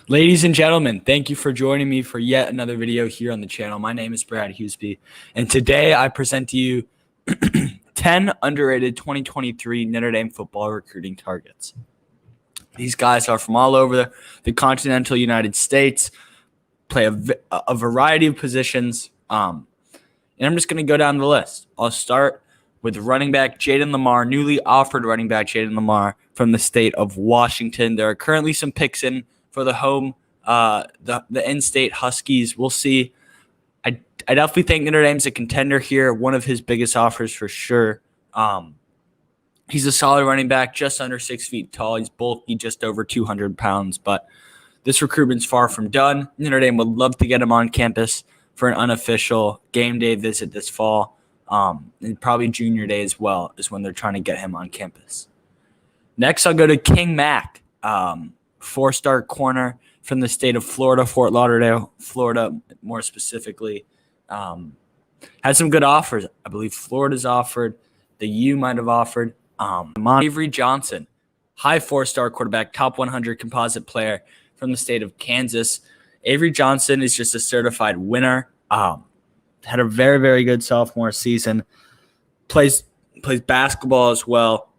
Ladies and gentlemen, thank you for joining me for yet another video here on the channel. My name is Brad Hughesby, and today I present to you 10 underrated 2023 Notre Dame football recruiting targets. These guys are from all over the continental United States, play a variety of positions, and I'm just going to go down the list. I'll start with running back Jaden Lamar, newly offered running back Jaden Lamar from the state of Washington. There are currently some picks in for the home, the in-state Huskies. We'll see. I definitely think Notre Dame's a contender here. One of his biggest offers for sure. He's a solid running back, just under 6 feet tall. He's bulky, just over 200 pounds. But this recruitment's far from done. Notre Dame would love to get him on campus for an unofficial game day visit this fall. And probably junior day as well is when they're trying to get him on campus. Next, I'll go to King Mack, 4-star corner from the state of Florida, Fort Lauderdale, Florida, more specifically. Had some good offers. I believe Florida's offered. The U might have offered. Avery Johnson, high 4-star quarterback, top 100 composite player from the state of Kansas. Avery Johnson is just a certified winner. Had a very, very good sophomore season. Plays basketball as well.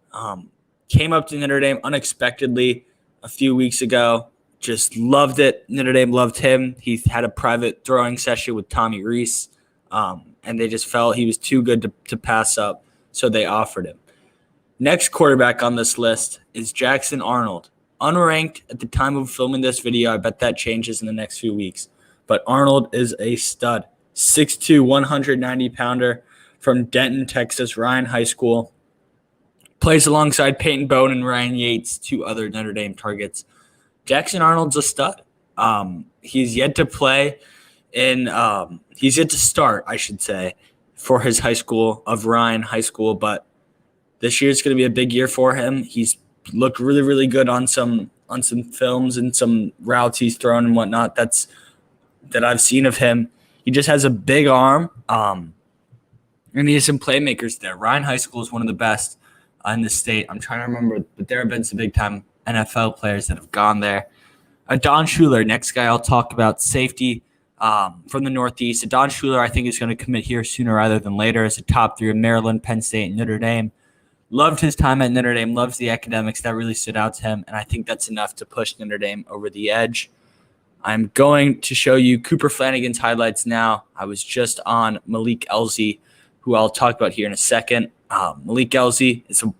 Came up to Notre Dame unexpectedly a few weeks ago. Just loved it. Notre Dame loved him. He had a private throwing session with Tommy Rees, and they just felt he was too good to pass up, so they offered him. Next quarterback on this list is Jackson Arnold. Unranked at the time of filming this video. I bet that changes in the next few weeks. But Arnold is a stud. 6'2", 190-pounder from Denton, Texas, Ryan High School. Plays alongside Peyton Bone and Ryan Yates, two other Notre Dame targets. Jackson Arnold's a stud. He's yet to play he's yet to start, I should say, for his high school of Ryan High School, but this year is going to be a big year for him. He's looked really, really good on some films and some routes he's thrown and whatnot that I've seen of him. He just has a big arm, and he has some playmakers there. Ryan High School is one of the best in the state. I'm trying to remember, but there have been some big-time NFL players that have gone there. Don Schuler, next guy I'll talk about, safety from the Northeast. Don Schuler, I think, is going to commit here sooner rather than later as a top 3 of Maryland, Penn State, and Notre Dame. Loved his time at Notre Dame, loves the academics. That really stood out to him, and I think that's enough to push Notre Dame over the edge. I'm going to show you Cooper Flanagan's highlights now. I was just on Malik Elzy, who I'll talk about here in a second. Malik Elzy is a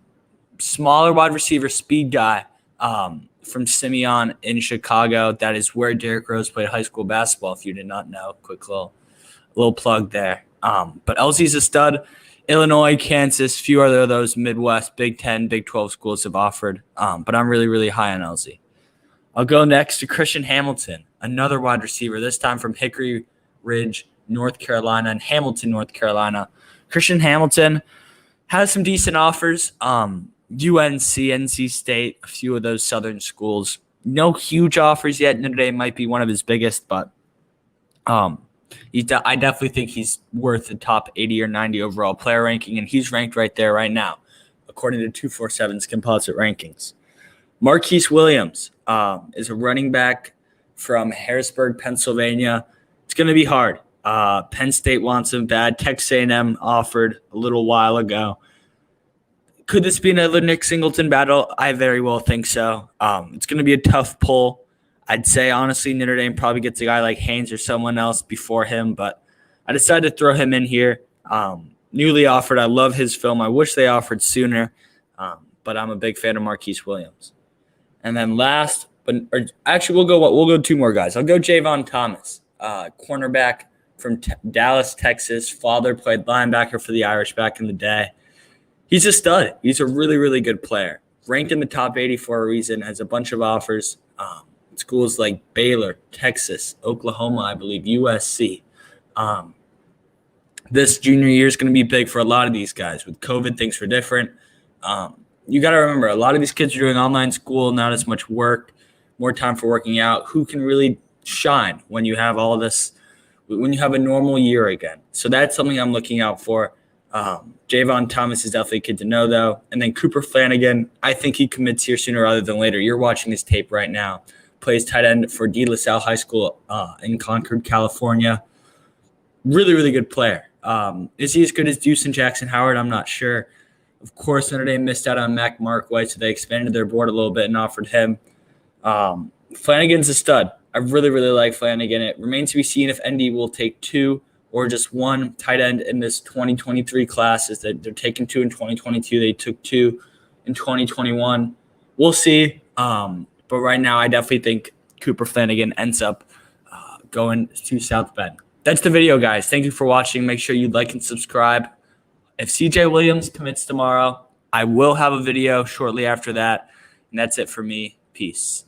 smaller wide receiver speed guy from Simeon in Chicago. That is where Derrick Rose played high school basketball, if you did not know. Quick little plug there. But Elzy's a stud. Illinois, Kansas, few other of those Midwest, Big 10, Big 12 schools have offered. But I'm really, really high on Elzy. I'll go next to Christian Hamilton, another wide receiver, this time from Hickory Ridge, North Carolina, and Hamilton, North Carolina. Christian Hamilton has some decent offers. UNC, NC State, a few of those southern schools. No huge offers yet. Notre Dame might be one of his biggest, but I definitely think he's worth the top 80 or 90 overall player ranking, and he's ranked right there right now, according to 247's composite rankings. Marquise Williams is a running back from Harrisburg, Pennsylvania. It's going to be hard. Penn State wants him bad. Texas A&M offered a little while ago. Could this be another Nick Singleton battle? I very well think so. It's going to be a tough pull. I'd say, honestly, Notre Dame probably gets a guy like Haynes or someone else before him, but I decided to throw him in here. Newly offered. I love his film. I wish they offered sooner, but I'm a big fan of Marquise Williams. And then last, we'll go 2 more guys. I'll go Javon Thomas, cornerback from Dallas, Texas. Father played linebacker for the Irish back in the day. He's a stud. He's a really, really good player. Ranked in the top 80 for a reason, has a bunch of offers. Schools like Baylor, Texas, Oklahoma, I believe, USC. This junior year is going to be big for a lot of these guys. With COVID, things were different. You got to remember, a lot of these kids are doing online school, not as much work, more time for working out. Who can really shine when you have all this, when you have a normal year again? So that's something I'm looking out for. Javon Thomas is definitely a kid to know, though. And then Cooper Flanagan, I think he commits here sooner rather than later. You're watching this tape right now. plays tight end for De La Salle High School in Concord, California. Really, really good player. Is he as good as Deuce and Jackson Howard? I'm not sure. Of course, Notre Dame missed out on Mac Markwhite, so they expanded their board a little bit and offered him. Flanagan's a stud. I really, really like Flanagan. It remains to be seen if ND will take 2 or just 1 tight end in this 2023 class. Is that they're taking 2 in 2022. They took 2 in 2021. We'll see. But right now, I definitely think Cooper Flanagan ends up going to South Bend. That's the video, guys. Thank you for watching. Make sure you like and subscribe. If CJ Williams commits tomorrow, I will have a video shortly after that. And that's it for me. Peace.